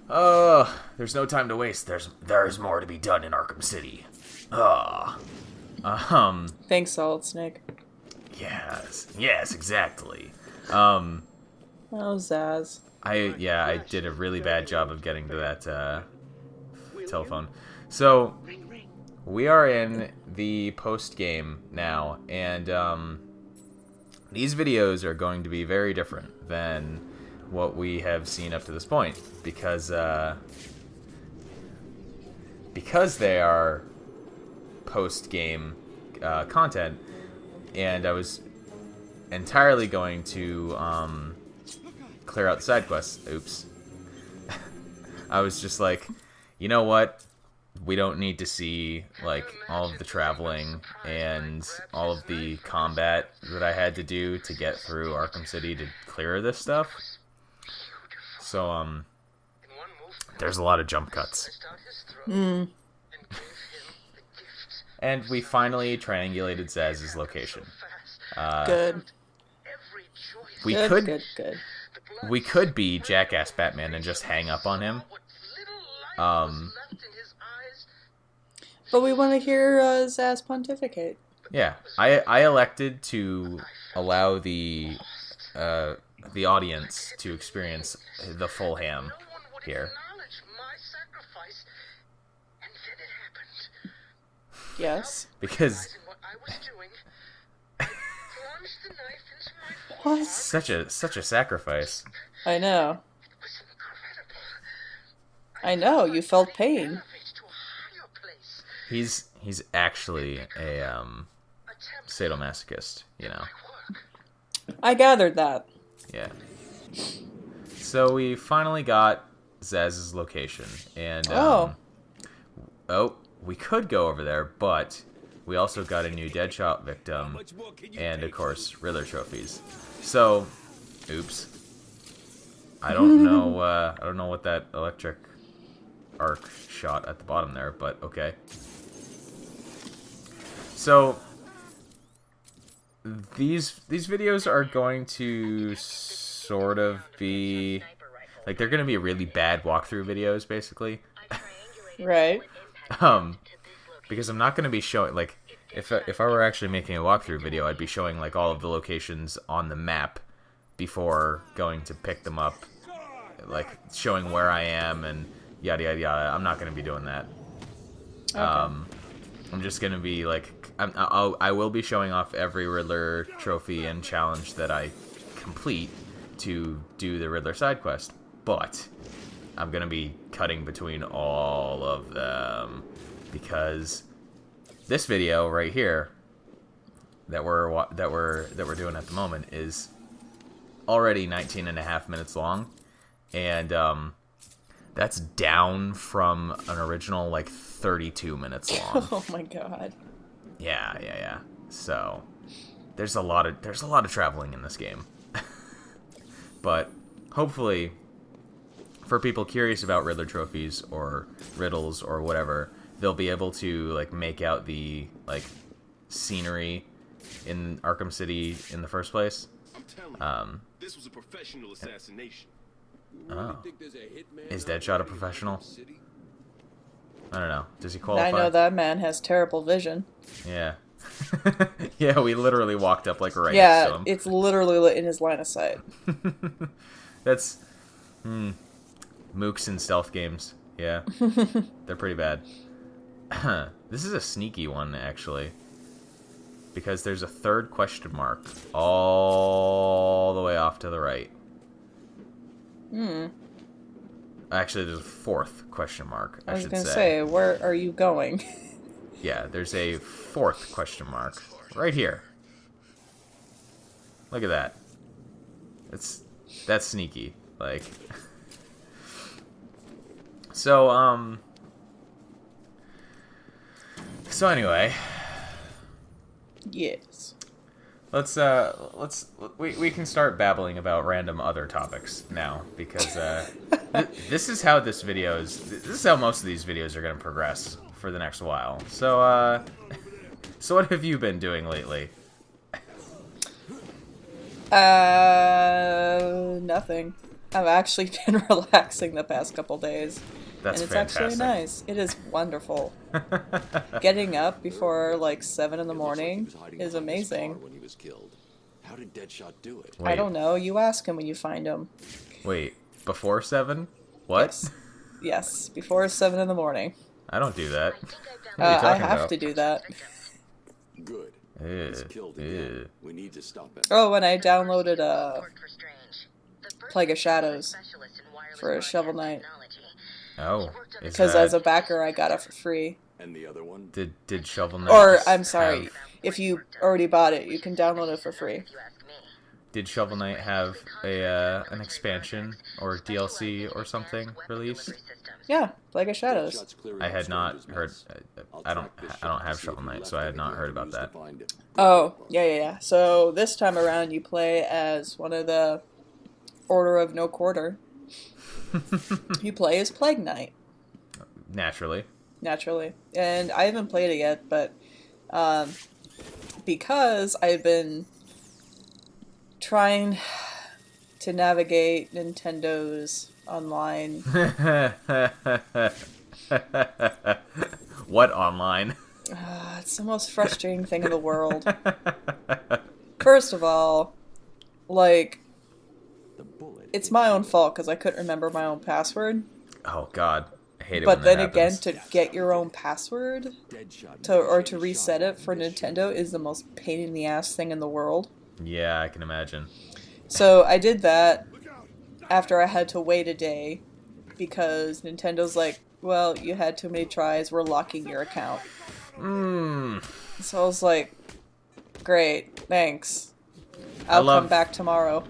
There's no time to waste. There's more to be done in Arkham City. Ugh. Thanks, Solid Snake. Yes, exactly. Oh, Zaz. I did a really bad job of getting to that telephone. So we are in the post game now, and these videos are going to be very different than what we have seen up to this point because they are post game content, and I was entirely going to clear out the side quests. Oops. I was just like, you know what? We don't need to see like all of the traveling and all of the combat that I had to do to get through Arkham City to clear this stuff. So there's a lot of jump cuts. Mm. And we finally triangulated Zaz's location. Good. Good. We could be Jackass Batman and just hang up on him. But we want to hear Zaz pontificate. Yeah, I elected to allow the audience to experience the full ham here. Yes. Because What? such a sacrifice. I know. You felt pain. He's actually a sadomasochist, you know. I gathered that. Yeah. So we finally got Zaz's location, and we could go over there, but we also got a new Deadshot victim, and of course Riddler trophies. So, oops. I don't know. I don't know what that electric arc shot at the bottom there, but okay. So these videos are going to sort of be like, they're going to be really bad walkthrough videos, basically. Right. Because I'm not going to be showing, like, if I were actually making a walkthrough video, I'd be showing like all of the locations on the map before going to pick them up, like showing where I am and yada yada yada. I'm not going to be doing that. Okay. I'm just going to be like, I will be showing off every Riddler trophy and challenge that I complete to do the Riddler side quest, but I'm going to be cutting between all of them because this video right here that we're doing at the moment is already 19 and a half minutes long, and that's down from an original like 32 minutes long. Oh my god. Yeah. So there's a lot of traveling in this game. But hopefully for people curious about Riddler trophies or riddles or whatever, they'll be able to like make out the like scenery in Arkham City in the first place. This was a professional assassination. Oh. Is Deadshot a professional? I don't know. Does he qualify? I know that man has terrible vision. Yeah. Yeah, we literally walked up like right next to Yeah, him. it's literally in his line of sight. That's mooks in stealth games. Yeah. They're pretty bad. This is a sneaky one, actually. Because there's a third question mark all the way off to the right. Actually, there's a fourth question mark, I should say. I was gonna say, where are you going? Yeah, there's a fourth question mark right here. Look at that. That's sneaky. Like, so anyway, Yes. we can start babbling about random other topics now, because this is how this is how most of these videos are going to progress for the next while. So what have you been doing lately? Nothing. I've actually been relaxing the past couple days. That's And it's fantastic. actually nice. It is wonderful. Getting up before like 7 in the morning is amazing. When he was killed. How did Deadshot do it? I don't know. You ask him when you find him. Wait, before 7? What? Yes. Yes, before 7 in the morning. I don't do that. What are you I talking have about? to do that. Good. Ew, He's killed again. ew. We need to stop him. Oh, and I downloaded Plague of Shadows for Shovel Knight. Oh, is Because that... as a backer, I got it for free. And the other one? Did Shovel Knight Or, just I'm sorry, have- if you already bought it, you can download it for free. Did Shovel Knight have a an expansion or DLC or something released? Yeah, Plague of Shadows. Deadshot's clearing I up had not Stranger's heard. mess. I'll I track this don't shot have and see Shovel if he Knight, left so I had not anything heard we about can use that. to find him. Oh, yeah. So this time around, you play as one of the Order of No Quarter. You play as Plague Knight, Naturally. naturally. And I haven't played it yet, but because I've been trying to navigate Nintendo's online. What online? It's the most frustrating thing in the world. First of all, like, The bullet it's hit my you. own fault because I couldn't remember my own password. Oh God, I hate it. But when then that again, happens. to get your own password Deadshot to reset it for Nintendo is the most pain in the ass thing in the world. Yeah, I can imagine. So I did that after I had to wait a day because Nintendo's like, well, you had too many tries, we're locking your account. So I was like, great, thanks. I'll come back tomorrow.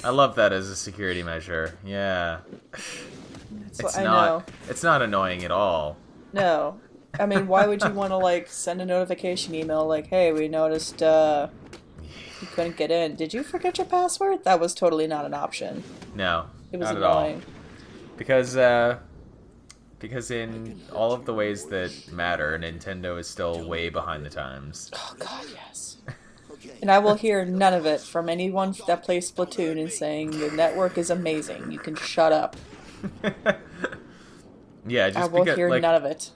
I love that as a security measure. Yeah. That's It's what I not. know. It's not annoying at all. No. I mean, why would you want to, like, send a notification email like, hey, we noticed, you couldn't get in. Did you forget your password? That was totally not an option. No, It was not annoying. at all. Because in all of the ways that matter, Nintendo is still way behind the times. Oh, God, yes. And I will hear none of it from anyone that plays Splatoon and saying, your network is amazing. You can shut up. Yeah, just I will because hear like none of it.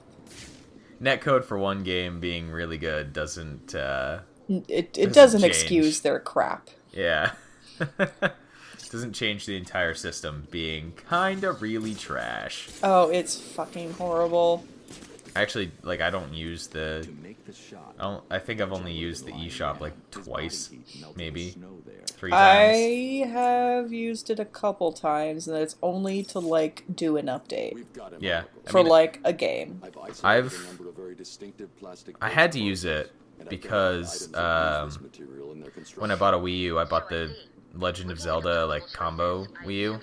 netcode for one game being really good doesn't. It doesn't doesn't change. excuse their crap. Yeah. Doesn't change the entire system being kinda really trash. Oh, it's fucking horrible. Actually, like I don't use the. To make the shot. I think I've only used the eShop like twice, maybe Snow there. 3 times. I have used it a couple times, and it's only to, like, do an update. We've got him. Yeah, I For, mean, like, a game. I've isolated a number of very distinctive plastic I had to parts, use it and because identified items that use this material in their when I bought a Wii U, I bought the Legend of Zelda like combo Wii U,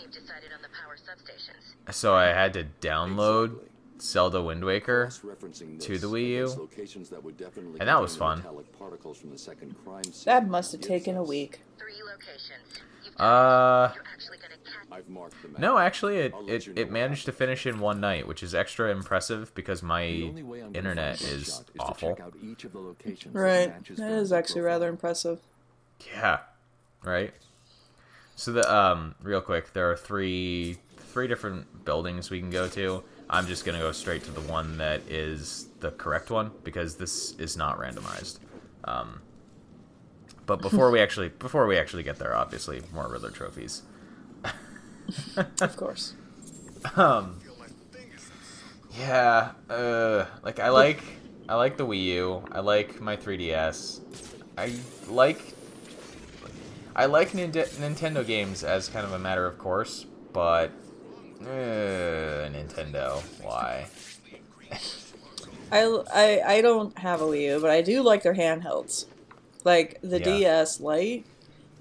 so I had to download Zelda Wind Waker Cross-referencing to this the Wii U. against locations that would definitely And that was contain the fun. metallic particles from the second crime scene That must have gives taken a us- week. I've marked the map. No, actually, it managed to finish in one night, which is extra impressive because The my only way I'm gonna internet find is Deadshot to awful. check out each of the locations Right. matches That the is actually profile. rather impressive. Yeah, right. So the real quick, there are three different buildings we can go to. I'm just gonna go straight to the one that is the correct one because this is not randomized. But before we actually get there, obviously more Riddler trophies. Of course. Yeah, like I like the Wii U. I like my 3DS. I like Nintendo games as kind of a matter of course, but Nintendo, why? I don't have a Wii U, but I do like their handhelds. Like, the Yeah. DS Lite,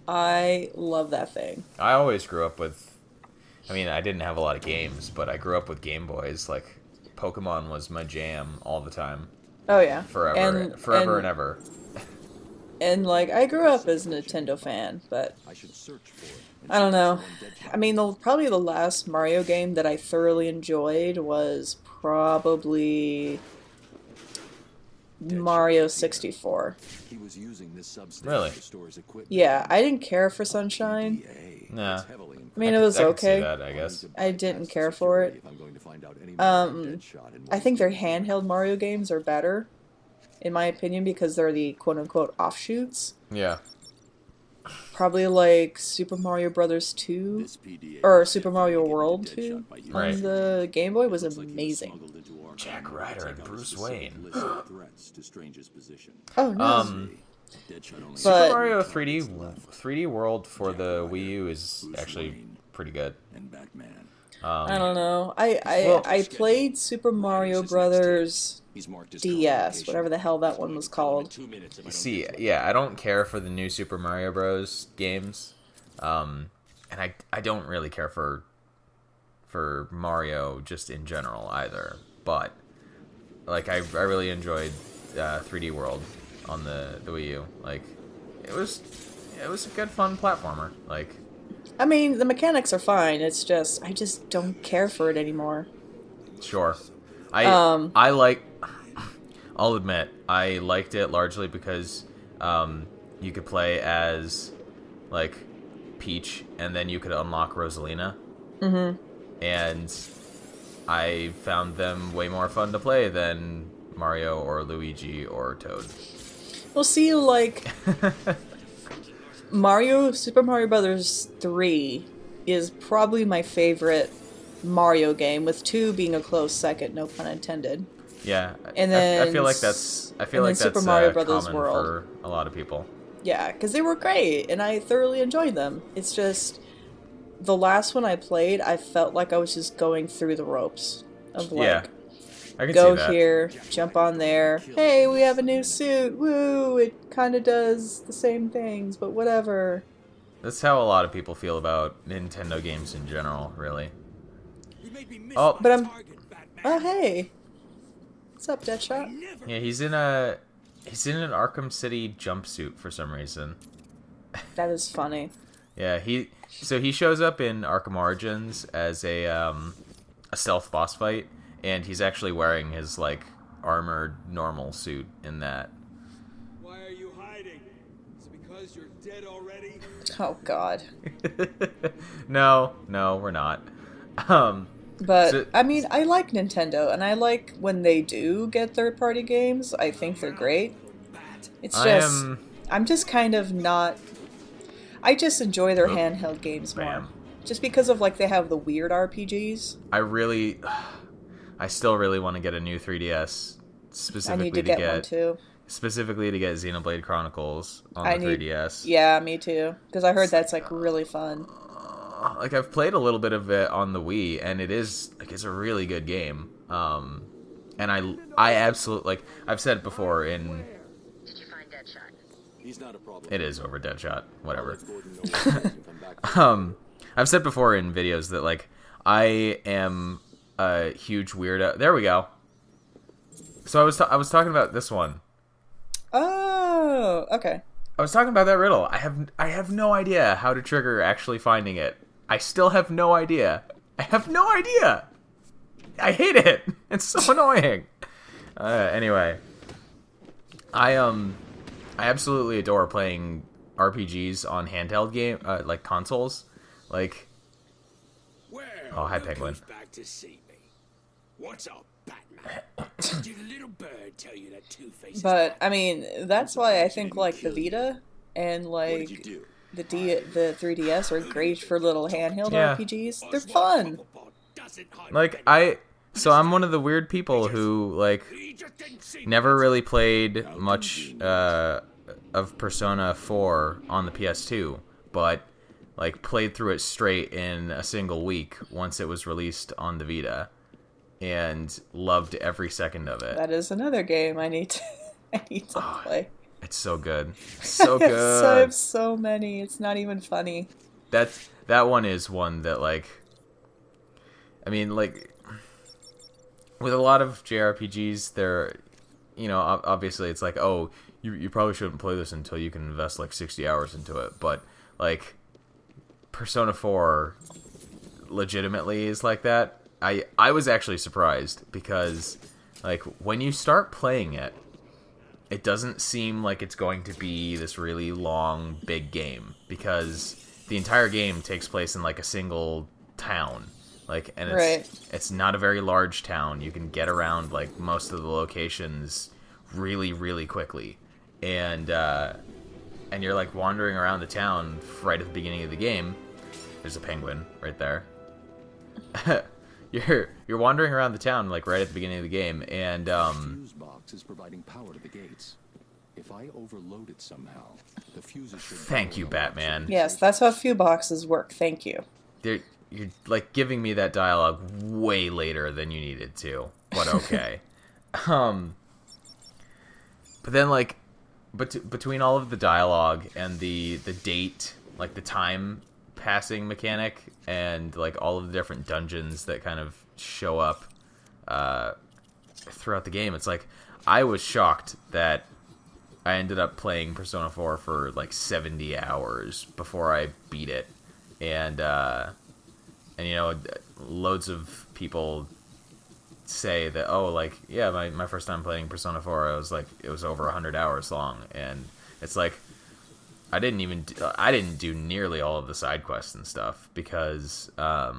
I love that thing. I always grew up with. I mean, I didn't have a lot of games, but I grew up with Game Boys. Like, Pokemon was my jam all the time, Oh, yeah. forever and ever. And, like, I grew up as a Nintendo fan, but I should search for it. I don't know. I mean, probably the last Mario game that I thoroughly enjoyed was probably Mario 64. He was using this substance Really? to store his equipment. Yeah, I didn't care for Sunshine. Nah. I mean, it was I could okay. see that, I guess. I didn't care for it. I think their handheld Mario games are better, in my opinion, because they're the quote-unquote offshoots. Yeah. Probably like Super Mario Brothers 2, or Super Mario World 2 Right. on the Game Boy was amazing. Jack Ryder and Bruce Wayne. Oh, no. Super But- Mario 3D World for the Wii U is actually pretty good. I don't know. I played Super Mario Brothers DS, whatever the hell that one was called. See, yeah, I don't care for the new Super Mario Bros. Games, and I don't really care for Mario just in general either. But like, I really enjoyed 3D World on the Wii U. Like, it was a good fun platformer. Like, I mean, the mechanics are fine. It's just I just don't care for it anymore. sure, I like. I'll admit, I liked it largely because you could play as, like, Peach, and then you could unlock Rosalina. Mm-hmm. And I found them way more fun to play than Mario or Luigi or Toad. Well, see, like, Super Mario Brothers 3 is probably my favorite Mario game, with 2 being a close second, no pun intended. Yeah, And then I feel like that's Super Mario Brothers common World. for a lot of people. Yeah, because they were great, and I thoroughly enjoyed them. It's just, the last one I played, I felt like I was just going through the ropes of, like, Yeah, I can go see that. here, jump on there, hey, we have a new suit, woo, it kind of does the same things, but whatever. That's how a lot of people feel about Nintendo games in general, really. Oh, But oh, hey. What's up, Deadshot? yeah, he's in an Arkham City jumpsuit for some reason. That is funny. Yeah, he shows up in Arkham Origins as a stealth boss fight, and he's actually wearing his, like, armored normal suit in that. Why are you hiding? Is it because you're dead already? Oh, God. No, we're not. But, So- I mean, I like Nintendo, and I like when they do get third-party games. I think they're great. It's just, I'm just kind of not... I just enjoy their handheld games more. Bam. Just because of, like, they have the weird RPGs. I still really want to get a new 3DS, I specifically need to get one, too. Specifically to get Xenoblade Chronicles on the 3DS. Yeah, me too. Because I heard that's, like, really fun. Like, I've played a little bit of it on the Wii, and it is, like, it's a really good game. And I absolutely, like, I've said before in... Did you find Deadshot? He's not a problem. It is over Deadshot, whatever. Come back. I've said before in videos that, like, I am a huge weirdo. There we go. So I was talking about this one. Oh, okay. I was talking about that riddle. I have no idea how to trigger actually finding it. I still have no idea. I have no idea. I hate it. It's so annoying. Anyway, I absolutely adore playing RPGs on handheld game like consoles. Like, Well, Oh, hi, look Penguin. who's back to see me. What's up, Batman? Did a little bird tell you that Two-Face is But back? I mean, that's why I think like the Vita and What did you like do? the 3DS are great for little handheld Yeah. RPGs. They're fun. like I'm one of the weird people who like never really played much of Persona 4 on the PS2, but like played through it straight in a single week once it was released on the Vita, and loved every second of it. That is another game I need to play. It's so good, so I good. have so many. It's not even funny. That one is one that, like, I mean, like, with a lot of JRPGs, they're, you know, obviously it's like, oh, you probably shouldn't play this until you can invest like 60 hours into it, but like Persona 4 legitimately is like that. I was actually surprised because like when you start playing it, it doesn't seem like it's going to be this really long, big game, because the entire game takes place in like a single town. Like, and it's not a very large town. You can get around like most of the locations really, really quickly, and you're like wandering around the town right at the beginning of the game. There's a penguin right there. You're wandering around the town like right at the beginning of the game, and fuse box is providing power to the gates. If I overload it somehow, the fuses should. Thank you, Batman. Yes, that's how fuse boxes work. Thank you. You're like giving me that dialogue way later than you needed to, but okay. But then like, between all of the dialogue and the date, like the time passing mechanic, and like all of the different dungeons that kind of show up throughout the game, it's like I was shocked that I ended up playing Persona 4 for like 70 hours before I beat it, and you know, loads of people say that, oh, like, yeah, my first time playing Persona 4, I was like, it was over 100 hours long, and it's like, I didn't do nearly all of the side quests and stuff, because a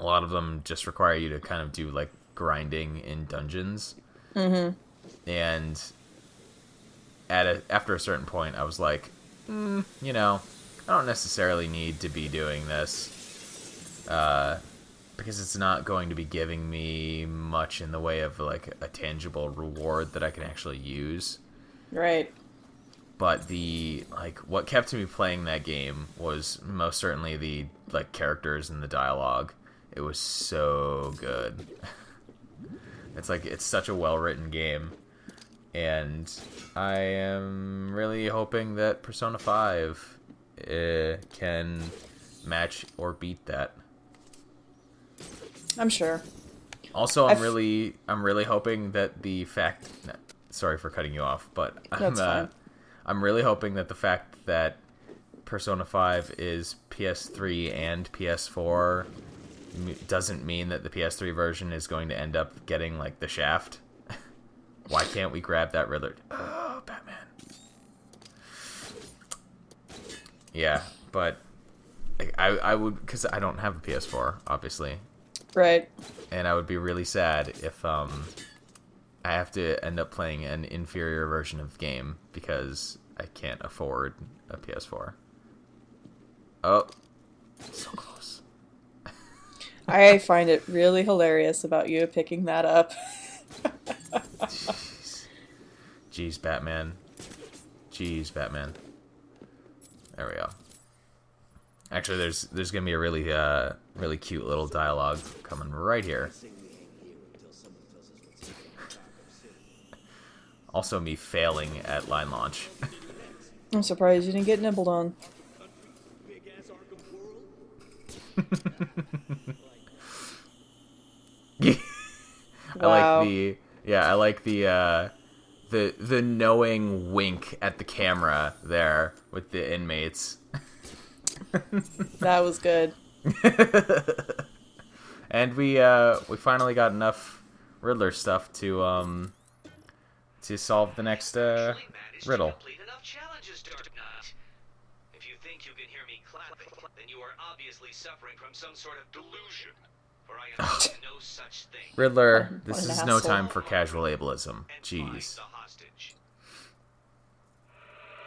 lot of them just require you to kind of do like grinding in dungeons, and after a certain point, I was like, you know, I don't necessarily need to be doing this, because it's not going to be giving me much in the way of like a tangible reward that I can actually use. Right. But what kept me playing that game was most certainly the like characters and the dialogue. It was so good. It's such a well-written game, and I am really hoping that Persona 5 can match or beat that. I'm sure. Also, I'm really hoping that the fact. Sorry for cutting you off, but That's fine. I'm really hoping that the fact that Persona 5 is PS3 and PS4 doesn't mean that the PS3 version is going to end up getting like the shaft. Why can't we grab that Riddler? Oh, Batman. Yeah, but I would, because I don't have a PS4, obviously. Right. And I would be really sad if I have to end up playing an inferior version of the game because I can't afford a PS4. Oh, so close. I find it really hilarious about you picking that up. Jeez, Batman. Jeez, Batman. There we go. Actually, there's gonna be a really cute little dialogue coming right here. Also, me failing at line launch. I'm surprised you didn't get nibbled on. Wow. I like the knowing wink at the camera there with the inmates. That was good. And we finally got enough Riddler stuff to solve the next riddle. If you think you can hear me clap, then you are obviously suffering from some sort of delusion. For I am no such thing. Riddler, this What an is no asshole. time for casual ableism. Jeez.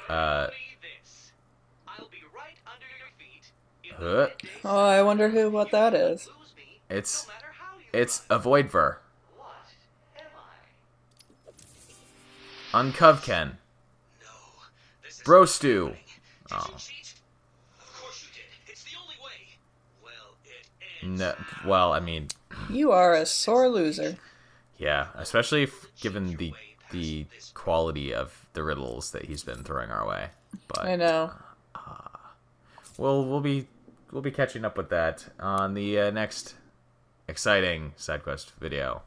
I'll be right under your feet. Huh? Oh, I wonder what that is. It's a Voidver. What am I? Uncovken. No. This is Brostu. Did Oh. you cheat? Of course you did. It's the only way. Well, it ends. No, well, I mean, You are a sore loser. yeah, especially given the quality of the riddles that he's been throwing our way. But I know. we'll be catching up with that on the next exciting side quest video.